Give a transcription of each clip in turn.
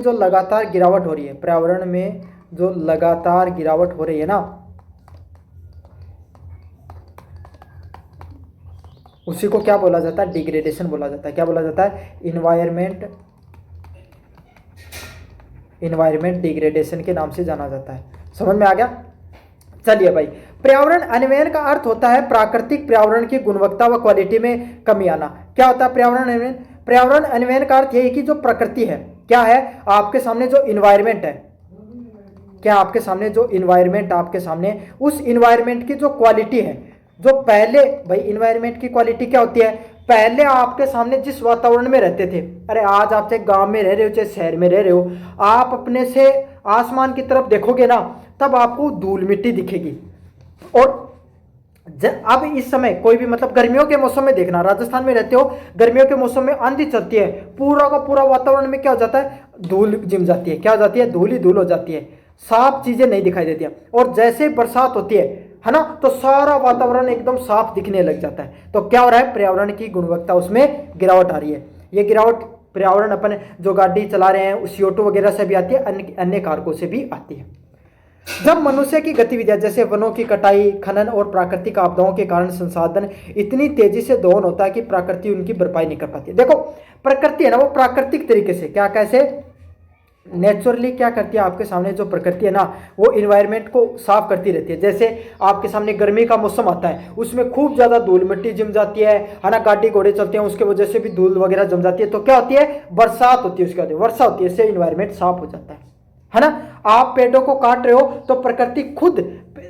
जो लगातार गिरावट हो रही है, पर्यावरण में जो लगातार गिरावट हो रही है ना, उसी को क्या बोला जाता है? डिग्रेडेशन बोला जाता है। क्या बोला जाता है? इन्वायरमेंट डिग्रेडेशन के नाम से जाना जाता है। समझ में आ गया? चलिए भाई, पर्यावरण अन्वयन का अर्थ होता है प्राकृतिक पर्यावरण की गुणवत्ता व क्वालिटी में कमी आना। क्या होता है पर्यावरण अन्वयन? पर्यावरण अन्वयन का अर्थ यह है कि जो प्रकृति है, क्या है आपके सामने जो इन्वायरमेंट है, क्या आपके सामने जो इन्वायरमेंट आपके सामने, उस इन्वायरमेंट की जो क्वालिटी है, जो पहले भाई इन्वायरमेंट की क्वालिटी क्या होती है? पहले आपके सामने जिस वातावरण में रहते थे, अरे आज आप चाहे गांव में रह रहे हो चाहे शहर में रह रहे हो, आप अपने से आसमान की तरफ देखोगे ना, तब आपको धूल मिट्टी दिखेगी। और अब इस समय कोई भी मतलब गर्मियों के मौसम में देखना, राजस्थान में रहते हो, गर्मियों के मौसम में आंधी चलती है, पूरा का पूरा वातावरण में क्या हो जाता है? धूल जिम जाती है। क्या हो जाती है? धूल ही धूल हो जाती है, साफ चीजें नहीं दिखाई देती है। और जैसे बरसात होती है ना, तो सारा वातावरण एकदम साफ दिखने लग जाता है। तो क्या हो रहा है? पर्यावरण की गुणवत्ता उसमें गिरावट आ रही है। ये गिरावट पर्यावरण अपन जो गाड़ी चला रहे हैं CO2 वगैरह से भी आती है, अन्य कारकों से भी आती है। जब मनुष्य की गतिविधियां जैसे वनों की कटाई, खनन और प्राकृतिक आपदाओं के कारण संसाधन इतनी तेजी से दोहन होता है कि प्रकृति उनकी भरपाई नहीं कर पाती। देखो प्रकृति है ना, वो प्राकृतिक तरीके से क्या, कैसे नेचुरली क्या करती है, आपके सामने जो प्रकृति है ना, वो इन्वायरमेंट को साफ करती रहती है। जैसे आपके सामने गर्मी का मौसम आता है, उसमें खूब ज्यादा धूल मिट्टी जम जाती है ना, गाड़ी घोड़े चलते हैं, उसके वजह से भी धूल वगैरह जम जाती है। तो क्या होती है? बरसात होती है, उसके बाद वर्षा होती है, इससे इन्वायरमेंट साफ हो जाता है ना। आप पेड़ों को काट रहे हो तो प्रकृति खुद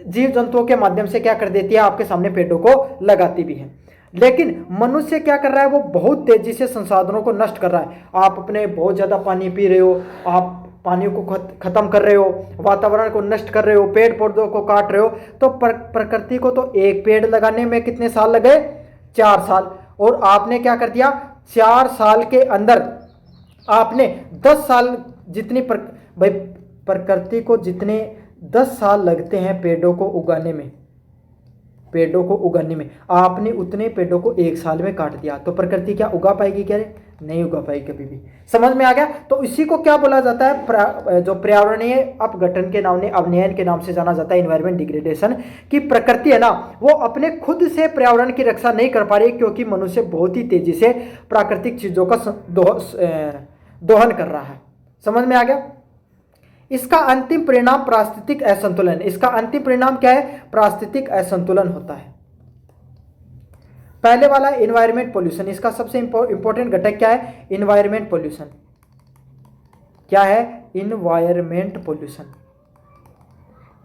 जीव जंतुओं के माध्यम से क्या कर देती है? आपके सामने पेड़ों को लगाती भी है। लेकिन मनुष्य क्या कर रहा है? वो बहुत तेजी से संसाधनों को नष्ट कर रहा है। आप अपने बहुत ज्यादा पानी पी रहे हो, आप पानी को खत्म कर रहे हो, वातावरण को नष्ट कर रहे हो, पेड़ पौधों को काट रहे हो। तो प्रकृति को तो एक पेड़ लगाने में कितने साल लगे? 4 साल। और आपने क्या कर दिया? 4 साल के अंदर आपने 10 साल जितनी भाई प्रकृति को जितने 10 साल लगते हैं पेड़ों को उगाने में, आपने उतने पेड़ों को 1 साल में काट दिया। तो प्रकृति क्या उगा पाएगी? क्या नहीं उगा पाएगी कभी भी। समझ में आ गया? तो इसी को क्या बोला जाता है? जो पर्यावरणीय अपघटन के नाम, अवनयन के नाम से जाना जाता है, इन्वायरमेंट डिग्रेडेशन। कि प्रकृति है ना, वो अपने खुद से पर्यावरण की रक्षा नहीं कर पा रही, क्योंकि मनुष्य बहुत ही तेजी से प्राकृतिक चीजों का दोहन कर रहा है। समझ में आ गया? इसका अंतिम परिणाम पारिस्थितिक असंतुलन। इसका अंतिम परिणाम क्या है? पारिस्थितिक असंतुलन होता है। पहले वाला इन्वायरमेंट पोल्यूशन, इसका सबसे इंपॉर्टेंट घटक क्या है? Environment pollution. क्या है? Environment pollution.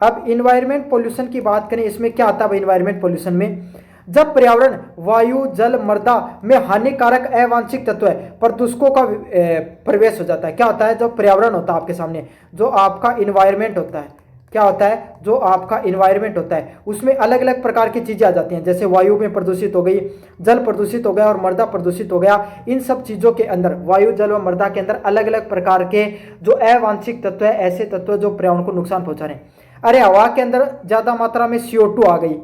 अब इन्वायरमेंट पोल्यूशन की बात करें, इसमें क्या आता है इन्वायरमेंट पोल्यूशन में? जब पर्यावरण, वायु, जल, मृदा में हानिकारक अवांछित तत्व है, प्रदूषकों का प्रवेश हो जाता है। क्या होता है? जो पर्यावरण होता है आपके सामने, जो आपका इन्वायरमेंट होता है, क्या होता है? जो आपका इन्वायरमेंट होता है, उसमें अलग अलग प्रकार की चीजें आ जाती हैं। जैसे वायु में प्रदूषित हो गई, जल प्रदूषित हो गया और मृदा प्रदूषित हो गया। इन सब चीजों के अंदर, वायु, जल व मृदा के अंदर अलग अलग प्रकार के जो अवांछित तत्व है, ऐसे तत्व जो पर्यावरण को नुकसान पहुंचा रहे हैं। अरे हवा के अंदर ज्यादा मात्रा में CO2 आ गई,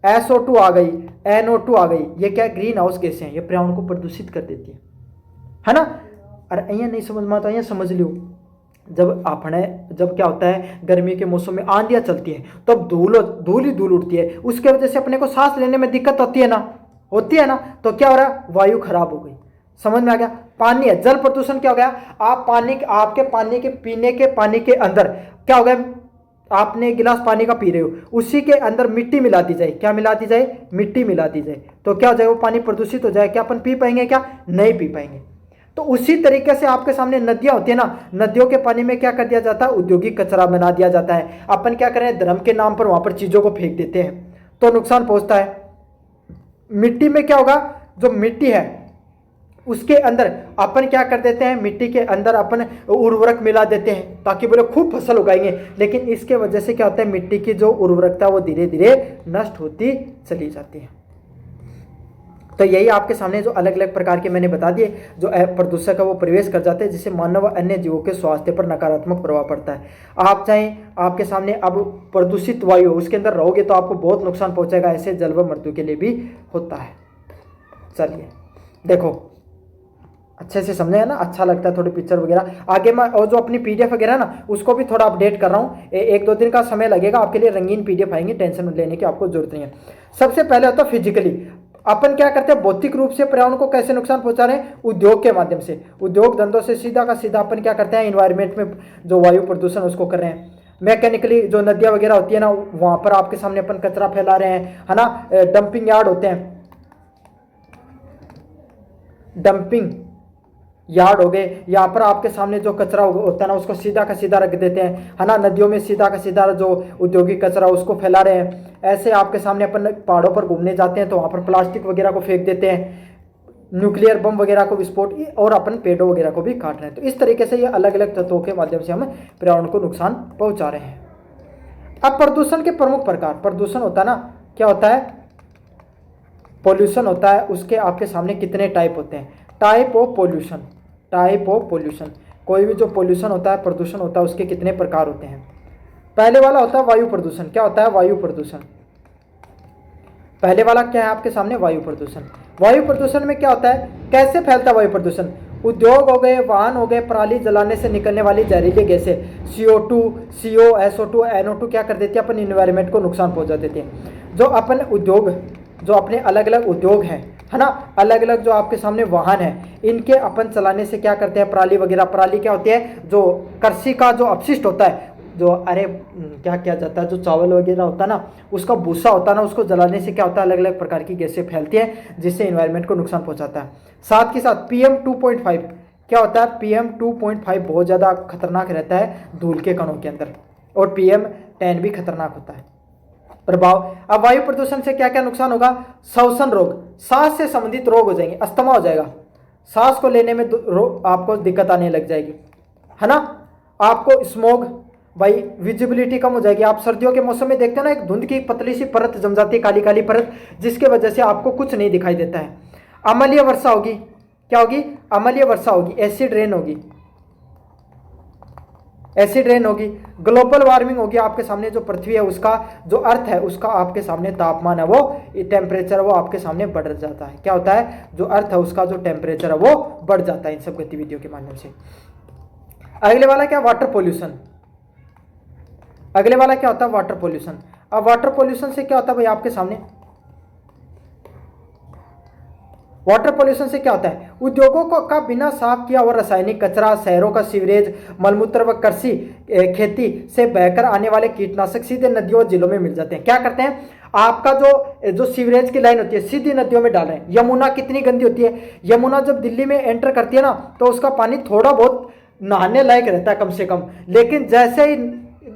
SO2 आ गई, NO2 आ गई, ये क्या? ग्रीन हाउस गैसें हैं, ये पर्यावरण को प्रदूषित कर देती है ना। अरे અહીંયા नहीं समझ में आता, અહીંયા समझ लो। जब क्या होता है, गर्मी के मौसम में आंधियां चलती है, तब धूल ही धूल उठती है, उसके वजह से अपने को सांस लेने में दिक्कत होती है ना। तो क्या हो रहा है? वायु खराब हो गई। समझ में आ गया? पानी है, जल प्रदूषण क्या हो गया? आपके पानी के पीने के पानी के अंदर क्या हो गया? आपने गिलास पानी का पी रहे हो, उसी के अंदर मिट्टी मिला दी जाए। क्या मिला दी जाए? मिट्टी मिला दी जाए। तो क्या हो जाए? वो पानी प्रदूषित हो जाए। क्या अपन पी पाएंगे? क्या नहीं पी पाएंगे। तो उसी तरीके से आपके सामने नदियां होती है ना, नदियों के पानी में क्या कर दिया जाता है? औद्योगिक कचरा बना दिया जाता है। अपन क्या करें? धर्म के नाम पर वहां पर चीजों को फेंक देते हैं, तो नुकसान पहुंचता है। मिट्टी में क्या होगा? जो मिट्टी है उसके अंदर अपन क्या कर देते हैं? मिट्टी के अंदर अपन उर्वरक मिला देते हैं, ताकि बोले खूब फसल उगाएंगे। लेकिन इसके वजह से क्या होता है? मिट्टी की जो उर्वरकता वो धीरे धीरे नष्ट होती चली जाती है। तो यही आपके सामने जो अलग अलग प्रकार के मैंने बता दिए, जो प्रदूषक है वो प्रवेश कर जाते हैं, जिससे मानव व अन्य जीवों के स्वास्थ्य पर नकारात्मक प्रभाव पड़ता है। आप चाहें, आपके सामने अब प्रदूषित वायु, उसके अंदर रहोगे तो आपको बहुत नुकसान पहुंचेगा। ऐसे जल व मृत्यु के लिए भी होता है। चलिए देखो, अच्छे से समझे है ना, अच्छा लगता है थोड़ी पिक्चर वगैरह। आगे मैं और जो अपनी पीडीएफ वगैरह है ना उसको भी थोड़ा अपडेट कर रहा हूँ, एक दो दिन का समय लगेगा आपके लिए, रंगीन पीडीएफ आएंगे, टेंशन लेने की आपको जरूरत नहीं है। सबसे पहले होता है फिजिकली, अपन क्या करते हैं भौतिक रूप से पर्यावरण को कैसे नुकसान पहुंचा रहे हैं, उद्योग के माध्यम से, उद्योग धंधों से सीधा का सीधा अपन क्या करते हैं इन्वायरमेंट में जो वायु प्रदूषण उसको कर रहे हैं। मैकेनिकली जो नदियां वगैरह होती है ना वहां पर आपके सामने अपन कचरा फैला रहे हैं, है ना। डंपिंग यार्ड होते हैं, डंपिंग यार्ड हो गए, यहाँ पर आपके सामने जो कचरा होता है ना उसको सीधा का सीधा रख देते हैं, है ना। नदियों में सीधा का सीधा जो औद्योगिक कचरा उसको फैला रहे हैं। ऐसे आपके सामने अपन पहाड़ों पर घूमने जाते हैं तो वहाँ पर प्लास्टिक वगैरह को फेंक देते हैं, न्यूक्लियर बम वगैरह को विस्फोट, और अपन पेड़ों वगैरह को भी काट रहे हैं। तो इस तरीके से ये अलग अलग तत्वों के माध्यम से हम पर्यावरण को नुकसान पहुँचा रहे हैं। अब प्रदूषण के प्रमुख प्रकार, प्रदूषण होता है ना, क्या होता है, पोल्यूशन होता है, उसके आपके सामने कितने टाइप होते हैं, type of pollution, type of pollution, कोई भी जो पोल्यूशन होता है प्रदूषण होता है उसके कितने प्रकार होते हैं। पहले वाला होता है वायु प्रदूषण, क्या होता है वायु प्रदूषण, पहले वाला क्या है आपके सामने वायु प्रदूषण। वायु प्रदूषण में क्या होता है, कैसे फैलता है वायु प्रदूषण, उद्योग हो गए, वाहन हो गए, पराली जलाने से निकलने वाली जहरीली गैसें CO2, CO, SO2, NO2 क्या कर देती है अपन इन्वायरमेंट को नुकसान पहुंचा देती है। जो अपन उद्योग, जो अपने अलग अलग उद्योग हैं, है ना, अलग अलग जो आपके सामने वाहन है, इनके अपन चलाने से क्या करते हैं, पराली वगैरह, पराली क्या होती है, जो कृषि का जो अपशिष्ट होता है, जो क्या किया जाता है, जो चावल वगैरह होता है ना उसका भूसा होता है ना, उसको जलाने से क्या होता है, अलग अलग प्रकार की गैसें फैलती हैं जिससे इन्वायरमेंट को नुकसान पहुंचाता है। साथ के साथ PM2.5 क्या होता है, PM2.5 बहुत ज़्यादा खतरनाक रहता है धूल के कणों के अंदर, और PM10 भी खतरनाक होता है प्रभाव। अब वायु प्रदूषण से क्या क्या नुकसान होगा, श्वसन रोग, सांस से संबंधित रोग हो जाएंगे, अस्थमा हो जाएगा, सांस को लेने में आपको दिक्कत आने लग जाएगी, है ना। आपको स्मोग, भाई विजिबिलिटी कम हो जाएगी। आप सर्दियों के मौसम में देखते हो ना एक धुंध की पतली सी परत जम जाती है, काली काली परत, जिसके वजह से आपको कुछ नहीं दिखाई देता है। अम्लीय वर्षा होगी, क्या होगी, अम्लीय वर्षा होगी, एसिड रेन होगी, एसिड रेन होगी। ग्लोबल वार्मिंग होगी, आपके सामने जो पृथ्वी है उसका जो अर्थ है उसका आपके सामने तापमान है वो टेम्परेचर वो आपके सामने बढ़ जाता है। क्या होता है, जो अर्थ है उसका जो टेम्परेचर है वो बढ़ जाता है इन सब गतिविधियों के माध्यम से। अगले वाला क्या, वाटर पोल्यूशन, अगले वाला क्या होता है वाटर पोल्यूशन। अब वाटर पोल्यूशन से क्या होता है भाई आपके सामने, वाटर पोल्यूशन से क्या होता है, उद्योगों को का बिना साफ किया हुआ रासायनिक कचरा, शहरों का सीवरेज, मलमूत्र व कृषि खेती से बहकर आने वाले कीटनाशक सीधे नदियों और झीलों में मिल जाते हैं। क्या करते हैं, आपका जो सीवरेज की लाइन होती है सीधी नदियों में डाल रहे हैं। यमुना कितनी गंदी होती है, यमुना जब दिल्ली में एंटर करती है ना तो उसका पानी थोड़ा बहुत नहाने लायक रहता है कम से कम, लेकिन जैसे ही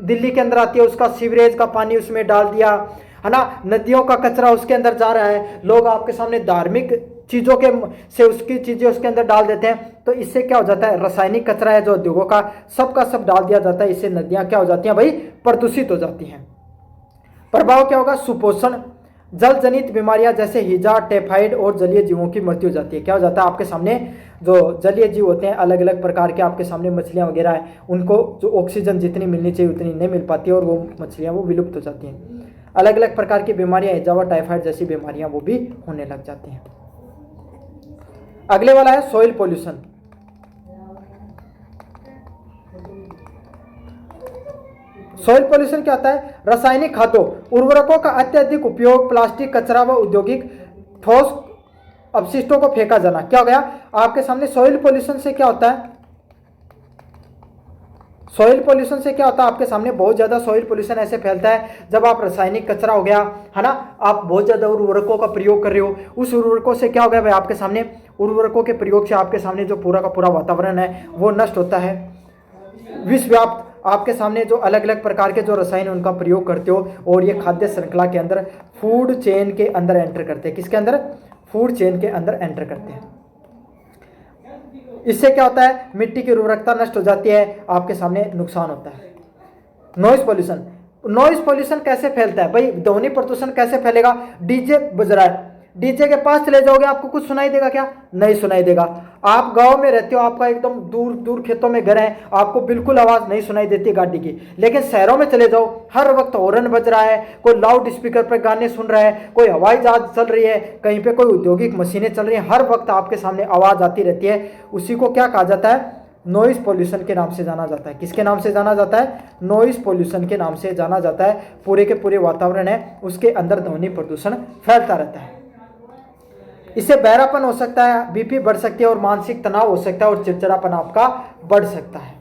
दिल्ली के अंदर आती है उसका सीवरेज का पानी उसमें डाल दिया, है ना, नदियों का कचरा उसके अंदर जा रहा है, लोग आपके सामने धार्मिक चीज़ों के से उसकी चीज़ें उसके अंदर डाल देते हैं। तो इससे क्या हो जाता है, रासायनिक कचरा है जो उद्योगों का सब डाल दिया जाता है, इससे नदियाँ क्या हो जाती हैं भाई, प्रदूषित हो जाती हैं। प्रभाव क्या होगा, सुपोषण, जल जनित बीमारियां जैसे हिजा, टाइफाइड और जलीय जीवों की मृत्यु हो जाती है। क्या हो जाता है आपके सामने, जो जलीय जीव होते हैं अलग अलग प्रकार के आपके सामने मछलियां वगैरह है, उनको जो ऑक्सीजन जितनी मिलनी चाहिए उतनी नहीं मिल पाती है और वो मछलियां वो विलुप्त हो जाती हैं। अलग अलग प्रकार की बीमारियां, हिजा व टाइफाइड जैसी बीमारियां वो भी होने लग जाती हैं। अगले वाला है सॉइल पोल्यूशन। सॉइल पोल्यूशन क्या होता है, रासायनिक खादों, उर्वरकों का अत्यधिक उपयोग, प्लास्टिक कचरा व औद्योगिक ठोस अपशिष्टों को फेंका जाना। क्या हो गया आपके सामने, सॉइल पोल्यूशन से क्या होता है, सॉइल पोल्यूशन से क्या होता है आपके सामने, बहुत ज़्यादा सॉइल पोल्यूशन ऐसे फैलता है जब आप रासायनिक कचरा हो गया, है ना, आप बहुत ज़्यादा उर्वरकों का प्रयोग कर रहे हो, उस उर्वरकों से क्या हो गया भाई आपके सामने, उर्वरकों के प्रयोग से आपके सामने जो पूरा का पूरा वातावरण है वो नष्ट होता है। विश्वव्याप्त आपके सामने जो अलग अलग प्रकार के जो रसायन उनका प्रयोग करते हो और ये खाद्य श्रृंखला के अंदर, फूड चेन के अंदर एंटर करते हैं, किसके अंदर, फूड चेन के अंदर एंटर करते हैं। इससे क्या होता है, मिट्टी की उर्वरकता नष्ट हो जाती है, आपके सामने नुकसान होता है। नॉइज पोल्यूशन, नॉइज पोल्यूशन कैसे फैलता है भाई, ध्वनि प्रदूषण कैसे फैलेगा, डीजे बज रहा है, डीजे के पास चले जाओगे आपको कुछ सुनाई देगा क्या? नहीं सुनाई देगा। आप गांव में रहते हो, आपका एकदम दूर दूर खेतों में घर है, आपको बिल्कुल आवाज़ नहीं सुनाई देती गाड़ी की। लेकिन शहरों में चले जाओ, हर वक्त हॉर्न बज रहा है, कोई लाउड स्पीकर पर गाने सुन रहा है, कोई हवाई जहाज चल रही है, कहीं पे कोई औद्योगिक मशीनें चल रही हैं, हर वक्त आपके सामने आवाज़ आती रहती है। उसी को क्या कहा जाता है? नॉइस पोल्यूशन के नाम से जाना जाता है। किसके नाम से जाना जाता है? नॉइस पोल्यूशन के नाम से जाना जाता है। पूरे के पूरे वातावरण है उसके अंदर ध्वनि प्रदूषण फैलता रहता है। इससे बहरापन हो सकता है, बीपी बढ़ सकती है और मानसिक तनाव हो सकता है और चिड़चिड़ापन आपका बढ़ सकता है।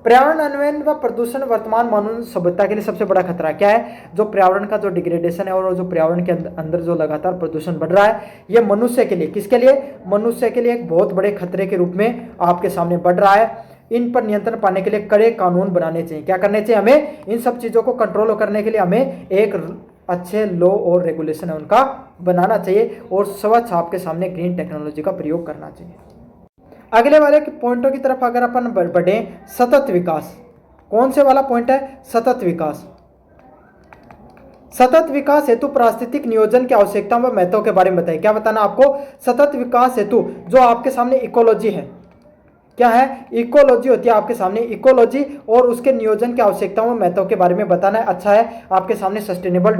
पर्यावरण अन्वयन व प्रदूषण वर्तमान मानव सभ्यता के लिए सबसे बड़ा खतरा क्या है? जो पर्यावरण का जो डिग्रेडेशन है और जो पर्यावरण के अंदर जो लगातार प्रदूषण बढ़ रहा है, ये मनुष्य के लिए, किसके लिए? मनुष्य के लिए एक बहुत बड़े खतरे के रूप में आपके सामने बढ़ रहा है। इन पर नियंत्रण पाने के लिए कड़े कानून बनाने चाहिए। क्या करने चाहिए? हमें इन सब चीज़ों को कंट्रोल करने के लिए हमें एक अच्छे लॉ और रेगुलेशन है उनका बनाना चाहिए और स्वच्छ आपके सामने ग्रीन टेक्नोलॉजी का प्रयोग करना चाहिए। अगले वाले के पॉइंटों की तरफ अगर अपन बढ़े, सतत विकास। कौन से वाला पॉइंट है? सतत विकास। सतत विकास हेतु पारिस्थितिक नियोजन की आवश्यकता व महत्व के बारे में बताइए। क्या बताना आपको? सतत विकास हेतु जो आपके सामने इकोलॉजी है, क्या है? इकोलॉजी होती है आपके सामने, इकोलॉजी और उसके नियोजन की आवश्यकताओं व महत्व के बारे में बताना है। अच्छा है आपके सामने सस्टेनेबल